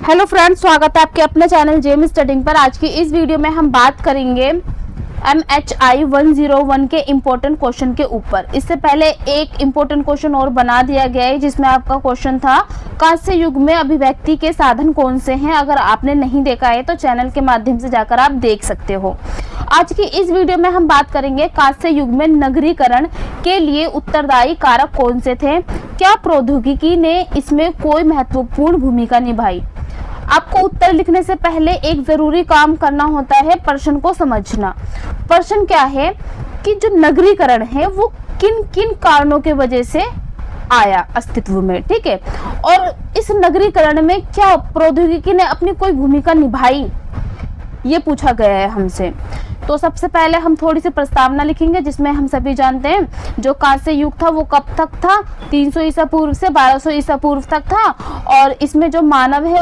Hello friends, स्वागत है आपके अपने चैनल जेम स्टडिंग पर। आज की इस वीडियो में हम बात करेंगे MHI 101 के इम्पोर्टेंट क्वेश्चन के ऊपर। इससे पहले एक इम्पोर्टेंट क्वेश्चन और बना दिया गया है जिसमें आपका क्वेश्चन था कांस्य युग में अभिव्यक्ति के साधन कौन से हैं। अगर आपने नहीं देखा है तो चैनल के माध्यम से जाकर आप देख सकते हो। आज की इस वीडियो में हम बात करेंगे कांस्य युग में नगरीकरण के लिए उत्तरदायी कारक कौन से थे, क्या प्रौद्योगिकी ने इसमें कोई महत्वपूर्ण भूमिका निभाई। आपको उत्तर लिखने से पहले एक जरूरी काम करना होता है, प्रश्न को समझना। प्रश्न क्या है कि जो नगरीकरण है वो किन किन कारणों के वजह से आया अस्तित्व में, ठीक है, और इस नगरीकरण में क्या प्रौद्योगिकी ने अपनी कोई भूमिका निभाई, ये पूछा गया है हमसे। तो सबसे पहले हम थोड़ी सी प्रस्तावना लिखेंगे जिसमें हम सभी जानते हैं जो कांस्य युग था वो कब तक था, 300 ईसा पूर्व से 1200 ईसा पूर्व तक था। और इसमें जो मानव है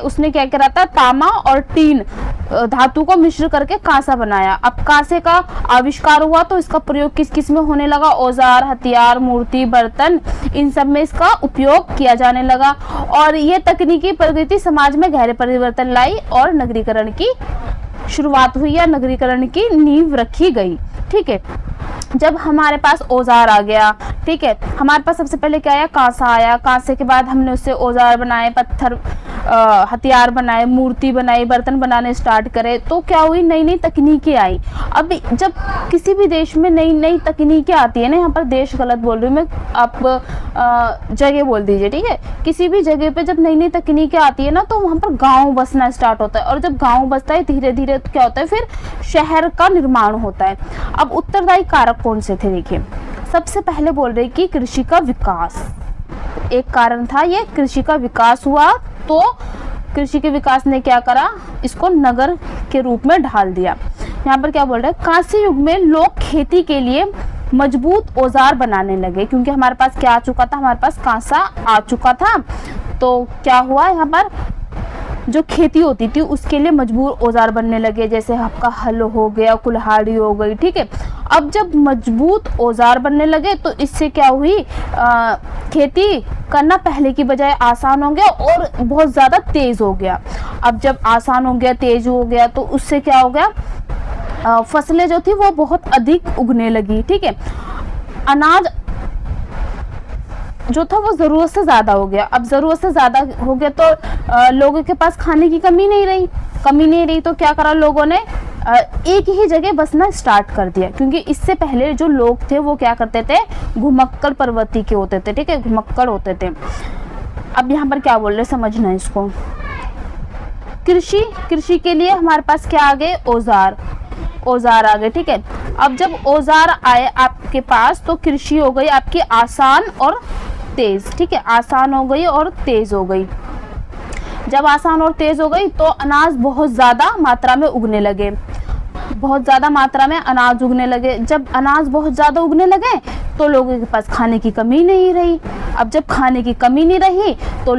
उसने क्या करा था, तांबा और टीन धातु को मिश्र करके कांसा बनाया। अब कांसे का आविष्कार हुआ तो इसका प्रयोग किस किस में होने लगा, औजार, हथियार, मूर्ति, बर्तन, इन सब में इसका उपयोग किया जाने लगा। और ये तकनीकी प्रगति समाज में गहरे परिवर्तन लाई और नगरीकरण की शुरुआत हुई या नगरीकरण की नींव रखी गई। ठीक है, जब हमारे पास औजार आ गया, ठीक है, हमारे पास सबसे पहले क्या आया, कांसा आया। कांसे के बाद हमने उससे औजार बनाए, पत्थर हथियार बनाए, मूर्ति बनाई, बर्तन बनाने स्टार्ट करे, तो क्या हुई, नई नई तकनीकें आई। अब जब किसी भी देश में नई नई तकनीकें आती है ना, यहाँ पर देश गलत बोल रही हूँ मैं, आप जगह बोल दीजिए, ठीक है, किसी भी जगह पे जब नई नई तकनीकें आती है ना तो वहाँ पर गांव बसना स्टार्ट होता है। और जब गांव बसता है धीरे धीरे तो क्या होता है, फिर शहर का निर्माण होता है। अब उत्तरदायी कारक कौन से थे, देखिए सबसे पहले बोल रहे कि कृषि का विकास एक कारण था, ये कृषि का विकास हुआ तो कृषि के विकास ने क्या करा, इसको नगर के रूप में ढाल दिया। यहाँ पर क्या बोल रहे हैं, कांस्य युग में लोग खेती के लिए मजबूत औजार बनाने लगे, क्योंकि हमारे पास क्या आ चुका था, हमारे पास कांसा आ चुका था। तो क्या हुआ, यहाँ पर जो खेती होती थी उसके लिए मजबूर औजार बनने लगे, जैसे आपका हल हो गया, कुल्हाड़ी हो गई, ठीक है। अब जब मजबूत औजार बनने लगे तो इससे क्या हुई, खेती करना पहले की बजाय आसान हो गया और बहुत ज़्यादा तेज हो गया। अब जब आसान हो गया, तेज हो गया, तो उससे क्या हो गया, फसलें जो थी वो बहुत अधिक उगने लगी, ठीक है। अनाज जो था वो ज़रूरत से ज़्यादा हो गया। अब ज़रूरत से ज़्यादा हो गया तो लोगों के पास खाने की कमी नहीं रही, तो क्या करा लोगों ने, एक ही जगह बसना स्टार्ट कर दिया। क्योंकि इससे पहले जो लोग थे वो क्या करते थे, घुमक्कड़ प्रवृत्ति के होते थे, ठीक है, घुमक्कड़ होते थे। अब यहाँ पर क्या बोल रहे, समझना इसको। कृषि के लिए हमारे पास क्या आ गए, औजार आ गए, ठीक है। अब जब औजार आए आपके पास तो कृषि हो गई आपकी आसान और तेज, ठीक है, आसान हो गई और तेज हो गई। जब आसान और तेज हो गई तो अनाज बहुत ज़्यादा मात्रा में उगने लगे, बहुत ज़्यादा मात्रा में अनाज उगने लगे। जब अनाज बहुत ज़्यादा उगने लगे तो लोगों के पास खाने की कमी नहीं रही। अब जब खाने की कमी नहीं रही तो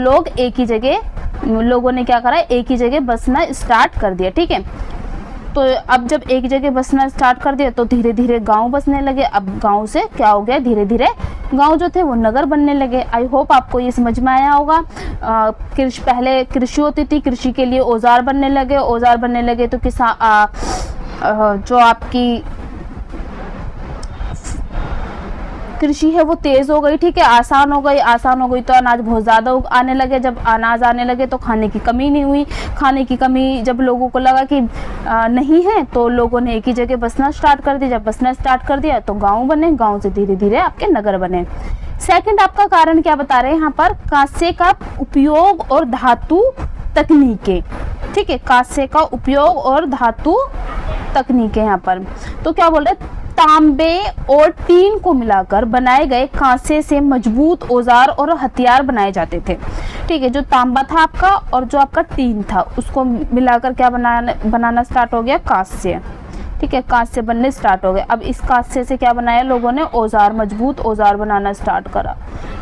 लोगों ने क्या करा, एक ही जगह बसना स्टार्ट कर दिया, ठीक है। तो अब जब एक जगह बसना स्टार्ट कर दिया तो धीरे धीरे गांव बसने लगे। अब गांव से क्या हो गया, धीरे धीरे गांव जो थे वो नगर बनने लगे। आई होप आपको ये समझ में आया होगा। पहले कृषि होती थी, कृषि के लिए औजार बनने लगे तो जो आपकी कृषि है वो तेज हो गई, ठीक है, आसान हो गई तो अनाज बहुत ज़्यादा आने लगे। जब अनाज आने लगे तो खाने की कमी नहीं हुई। खाने की कमी जब लोगों को लगा कि नहीं है तो लोगों ने एक ही जगह बसना स्टार्ट कर दिया। जब बसना स्टार्ट कर दिया तो गांव बने, गांव से धीरे धीरे आपके नगर बने। सेकंड आपका कारण क्या बता रहे हैं यहाँ पर, कांसे का उपयोग और धातु तकनीकें, ठीक है, कांसे का उपयोग और धातु तकनीकें। यहाँ पर तो क्या बोल रहे, तांबे और टीन को मिलाकर बनाए गए कांसे से मजबूत औजार और हथियार बनाए जाते थे, ठीक है। जो तांबा था आपका और जो आपका टीन था उसको मिलाकर क्या बनाना स्टार्ट हो गया, कांस्य, ठीक है, कांस्य बनने स्टार्ट हो गए। अब इस कांस्य से क्या बनाया लोगों ने, औजार, मजबूत औजार बनाना स्टार्ट करा,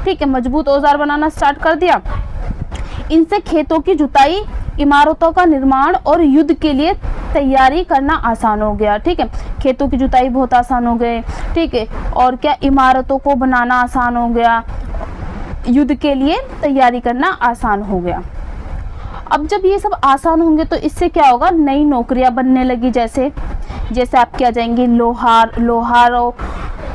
ठीक है, मजबूत औजार बनाना स्टार्ट कर दिया। इनसे खेतों की जुताई, इमारतों का निर्माण और युद्ध के लिए तैयारी करना आसान हो गया, ठीक है। खेतों की जुताई बहुत आसान हो गए, ठीक है, और क्या, इमारतों को बनाना आसान हो गया, युद्ध के लिए तैयारी करना आसान हो गया। अब जब ये सब आसान होंगे तो इससे क्या होगा, नई नौकरियां बनने लगी। जैसे जैसे आपके आ जाएंगे लोहारों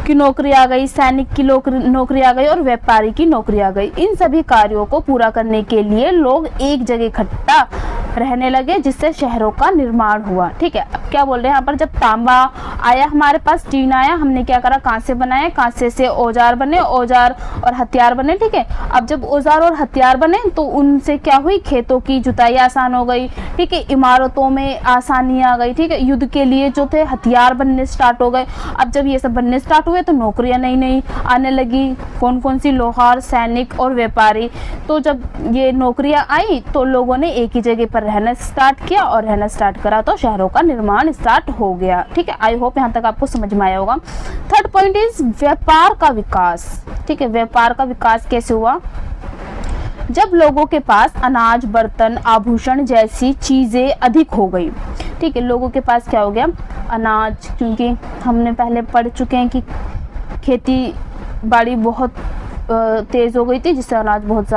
की नौकरी आ गई, सैनिक की नौकरी आ गई और व्यापारी की नौकरी आ गई। इन सभी कार्यों को पूरा करने के लिए लोग एक जगह इकट्ठा रहने लगे, जिससे शहरों का निर्माण हुआ। ठीक है, अब क्या बोल रहे हैं यहाँ पर, जब तांबा आया हमारे पास, टीन आया, हमने क्या करा, कांसे बनाए, कांसे से औजार बने, औजार और हथियार बने। ठीक है, अब जब औजार और हथियार बने तो उनसे क्या हुई, खेतों की जुताई आसान हो गई। ठीक है, इमारतों में आसानी आ गई। ठीक है, युद्ध के लिए जो थे हथियार बनने स्टार्ट हो गए। अब जब ये सब बनने स्टार्ट हुए तो नौकरियां नई नई आने लगी। कौन कौन सी, लोहार, सैनिक और व्यापारी। तो जब ये नौकरियां आई तो लोगों ने एक ही जगह पर रहना स्टार्ट किया, और रहना स्टार्ट करा तो शहरों का निर्माण स्टार्ट हो गया। ठीक है, आई होप यहाँ तक आपको समझ में आया होगा। थर्ड पॉइंट इज व्यापार का विकास। ठीक है, व्यापार का विकास कैसे हुआ, जब लोगों के पास अनाज, बर्तन, आभूषण जैसी चीजें अधिक हो गई। ठीक है, लोगों के पास क्या हो गया, अनाज, क्योंकि हमने पहले पढ़ चुके हैं कि खेती बाड़ी बहुत तेज हो गई थी, जिससे अनाज बहुत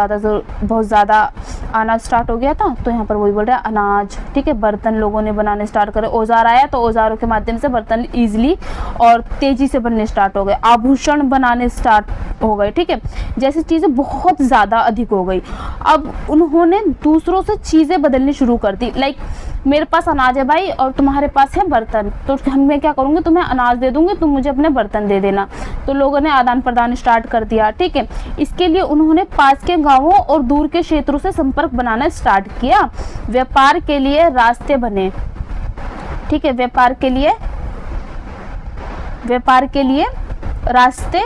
ज़्यादा आना स्टार्ट हो गया था। तो यहाँ पर वही बोल रहा है अनाज। ठीक है, बर्तन लोगों ने बनाने स्टार्ट करे, औजार आया तो औजारों के माध्यम से बर्तन ईजिली और तेजी से बनने स्टार्ट हो गए, आभूषण बनाने स्टार्ट हो गए। ठीक है, जैसी चीज़ें बहुत ज़्यादा अधिक हो गई। अब उन्होंने दूसरों से चीज़ें बदलनी शुरू कर दी। लाइक मेरे पास अनाज है भाई और तुम्हारे पास है बर्तन, तो मैं क्या करूँगी, तुम्हें अनाज दे दूँगी, तुम मुझे अपने बर्तन दे देना। तो लोगों ने आदान प्रदान स्टार्ट कर दिया। ठीक है, इसके लिए उन्होंने पास के गांवों और दूर के क्षेत्रों से संपर्क बनाना स्टार्ट किया। व्यापार के लिए रास्ते बने। ठीक है, व्यापार के लिए रास्ते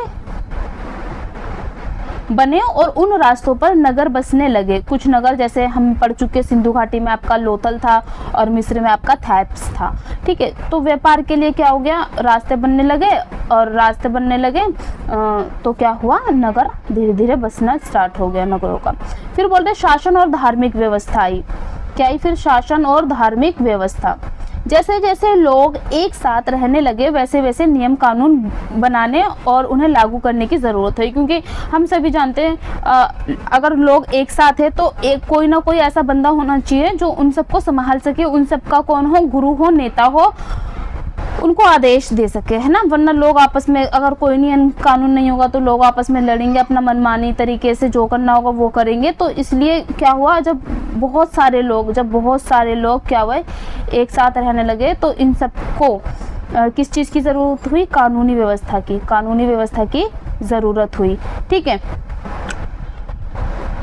बने और उन रास्तों पर नगर बसने लगे। कुछ नगर जैसे हम पढ़ चुके, सिंधु घाटी में आपका लोथल था और मिस्र में आपका थेब्स था। ठीक है, तो व्यापार के लिए क्या हो गया, रास्ते बनने लगे, और रास्ते बनने लगे तो क्या हुआ, नगर धीरे धीरे बसना स्टार्ट हो गया नगरों का। फिर बोल रहे शासन और धार्मिक व्यवस्था आई। क्या आई फिर, शासन और धार्मिक व्यवस्था। जैसे जैसे लोग एक साथ रहने लगे वैसे वैसे नियम कानून बनाने और उन्हें लागू करने की ज़रूरत है, क्योंकि हम सभी जानते हैं अगर लोग एक साथ है तो एक कोई ना कोई ऐसा बंदा होना चाहिए जो उन सबको संभाल सके, उन सबका कौन हो, गुरु हो, नेता हो, उनको आदेश दे सके, है ना। वरना लोग आपस में, अगर कोई नियम कानून नहीं होगा तो लोग आपस में लड़ेंगे, अपना मनमानी तरीके से जो करना होगा वो करेंगे। तो इसलिए क्या हुआ, जब बहुत सारे लोग क्या हुए, एक साथ रहने लगे तो इन सबको किस चीज़ की ज़रूरत हुई, कानूनी व्यवस्था की ज़रूरत हुई। ठीक है,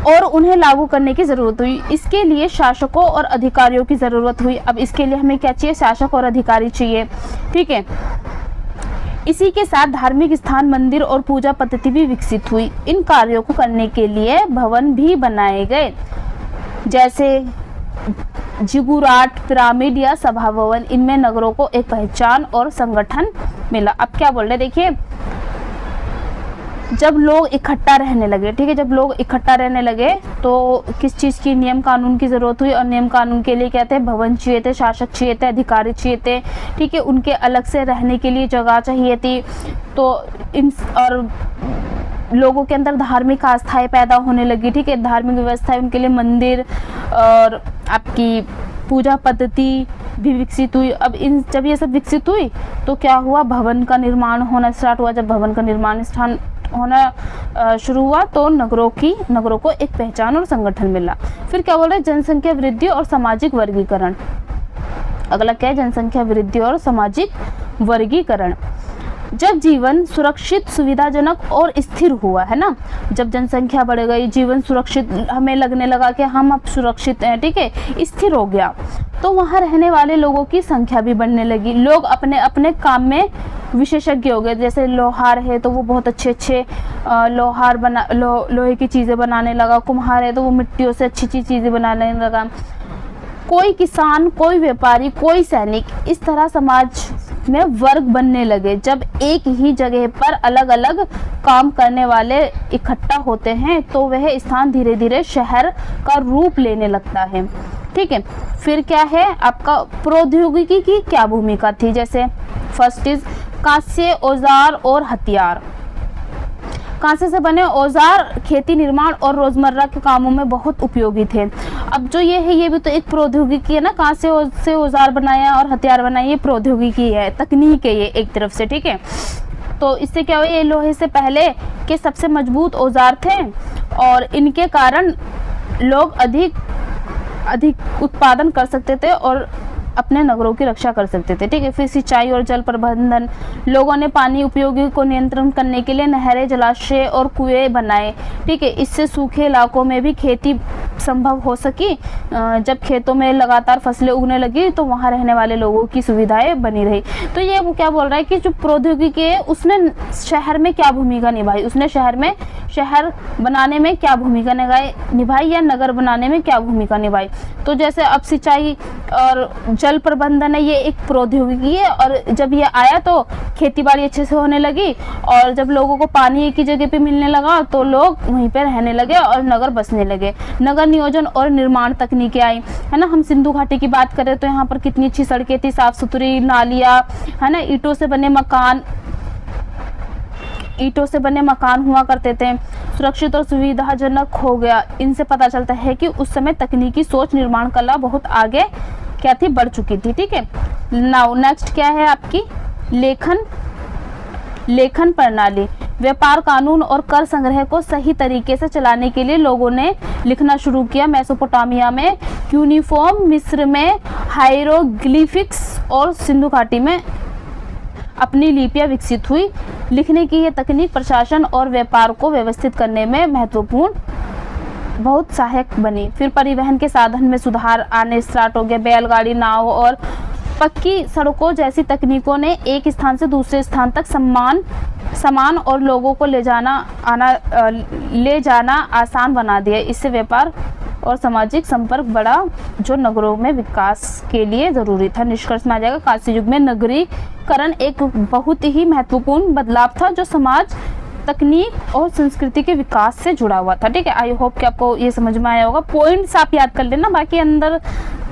और उन्हें लागू करने की ज़रूरत हुई। इसके लिए शासकों और अधिकारियों की ज़रूरत हुई। अब इसके लिए हमें क्या चाहिए, शासक और अधिकारी चाहिए। ठीक है, इसी के साथ धार्मिक स्थान, मंदिर और पूजा पद्धति भी विकसित हुई। इन कार्यों को करने के लिए भवन भी बनाए गए, जैसे जिगुराट, पिरामिड या सभा भवन। इनमें नगरों को एक पहचान और संगठन मिला। अब क्या बोल रहे, देखिए जब लोग इकट्ठा रहने लगे, ठीक है, जब लोग इकट्ठा रहने लगे तो किस चीज़ की, नियम कानून की ज़रूरत हुई। और नियम कानून के लिए क्या थे, भवन चाहिए थे, शासक चाहिए थे, अधिकारी चाहिए थे। ठीक है, उनके अलग से रहने के लिए जगह चाहिए थी। तो और लोगों के अंदर धार्मिक आस्थाएं पैदा होने लगी। ठीक है, धार्मिक व्यवस्था, उनके लिए मंदिर और आपकी पूजा पद्धति भी विकसित हुई। अब जब ये सब विकसित हुई तो क्या हुआ, भवन का निर्माण होना स्टार्ट हुआ। जब भवन का निर्माण होना शुरू हुआ तो नगरों को एक पहचान और संगठन मिला। फिर क्या बोल रहे हैं, जनसंख्या वृद्धि और सामाजिक वर्गीकरण। अगला क्या है, जनसंख्या वृद्धि और सामाजिक वर्गीकरण। जब जीवन सुरक्षित, सुविधाजनक और स्थिर हुआ, है ना, जब जनसंख्या बढ़ गई, जीवन सुरक्षित, हमें लगने लगा कि हम अब सुरक्षित हैं, ठीक है, स्थिर हो गया, तो वहाँ रहने वाले लोगों की संख्या भी बढ़ने लगी। लोग अपने अपने काम में विशेषज्ञ हो गए। जैसे लोहार है तो वो बहुत अच्छे लोहे की चीज़ें बनाने लगा। कुम्हार है तो वो मिट्टियों से अच्छी चीज़ें बनाने लगा। कोई किसान, कोई व्यापारी, कोई सैनिक, इस तरह समाज में वर्ग बनने लगे। जब एक ही जगह पर अलग अलग काम करने वाले इकट्ठा होते हैं तो वह स्थान धीरे धीरे शहर का रूप लेने लगता है। ठीक है, फिर क्या है आपका, प्रौद्योगिकी की क्या भूमिका थी। जैसे फर्स्ट इज कांस्य, औजार और हथियार। कांसे से बने औजार खेती, निर्माण और रोजमर्रा के कामों में बहुत उपयोगी थे। अब जो ये है, ये भी तो एक प्रौद्योगिकी है ना, कहाँ से औजार बनाया और हथियार बनाए, ये प्रौद्योगिकी है, तकनीक है ये एक तरफ से, ठीक है। तो इससे क्या हुआ, ये लोहे से पहले के सबसे मजबूत औजार थे और इनके कारण लोग अधिक उत्पादन कर सकते थे और अपने नगरों की रक्षा कर सकते थे, ठीक है। फिर सिंचाई और जल प्रबंधन, लोगों ने पानी उपयोगी को नियंत्रण करने के लिए नहरें, जलाशय और कुएं बनाए, ठीक है। इससे सूखे इलाकों में भी खेती संभव हो सकी। जब खेतों में लगातार फसलें उगने लगी तो वहाँ रहने वाले लोगों की सुविधाएं बनी रही। तो ये वो क्या बोल रहा है कि जो प्रौद्योगिकी है उसने शहर में क्या भूमिका निभाई, उसने शहर बनाने में क्या भूमिका निभाई या नगर बनाने में क्या भूमिका निभाई। तो जैसे अब सिंचाई और जल प्रबंधन है, ये एक प्रौद्योगिकी है और जब ये आया तो खेती बाड़ी अच्छे से होने लगी और जब लोगों को पानी एक ही जगह पे मिलने लगा तो लोग वहीं पे रहने लगे और नगर बसने लगे। नगर नियोजन और निर्माण तकनीकें आई, है ना। हम सिंधु घाटी की बात करें तो यहाँ पर कितनी अच्छी सड़कें थी, साफ सुथरी नालियाँ, है ना। ईंटों से बने मकान हुआ करते थे, सुरक्षित और सुविधाजनक हो गया। इनसे पता चलता है कि उस समय तकनीकी सोच, निर्माण कला बहुत आगे क्या थी, बढ़ चुकी थी, ठीक है। नाउ नेक्स्ट क्या है आपकी लेखन प्रणाली। व्यापार, कानून और कर संग्रह को सही तरीके से चलाने के लिए लोगों ने लिखना शुरू किया। मेसोपोटामिया में क्यूनिफॉर्म, मिस्र में हायरोग्लिफिक्स और सिंधु घाटी में अपनी लिपियां विकसित हुई। लिखने की यह तकनीक प्रशासन और व्यापार को व्यवस्थित करने में बहुत सहायक बनी। फिर परिवहन के साधन में सुधार आने स्टार्ट हो गया। बैलगाड़ी, नाव और पक्की सड़कों जैसी तकनीकों ने एक स्थान से दूसरे स्थान तक सामान और लोगों को ले जाना आसान बना दिया। इससे व्यापार और सामाजिक संपर्क बढ़ा, जो नगरों में विकास के लिए जरूरी था। निष्कर्ष में आ जाएगा, कांस्य युग में नगरीकरण एक बहुत ही महत्वपूर्ण बदलाव था जो समाज, तकनीक और संस्कृति के विकास से जुड़ा हुआ था, ठीक है। आई होप कि आपको ये समझ में आया होगा। पॉइंट्स आप याद कर लेना, बाकी अंदर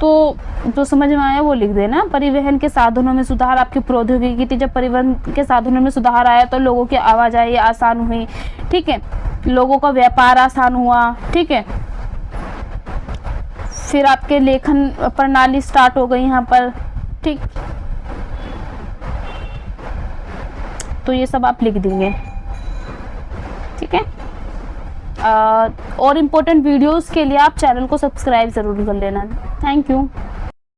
तो जो समझ में आया वो लिख देना। परिवहन के साधनों में सुधार, आपकी प्रौद्योगिकी थी। जब परिवहन के साधनों में सुधार आया तो लोगों की आवाजाही आसान हुई, ठीक है। लोगों का व्यापार आसान हुआ, ठीक है। फिर आपके लेखन प्रणाली स्टार्ट हो गई यहाँ पर, ठीक। तो ये सब आप लिख देंगे, ठीक है। और इम्पोर्टेंट वीडियोस के लिए आप चैनल को सब्सक्राइब ज़रूर कर लेना। Thank you.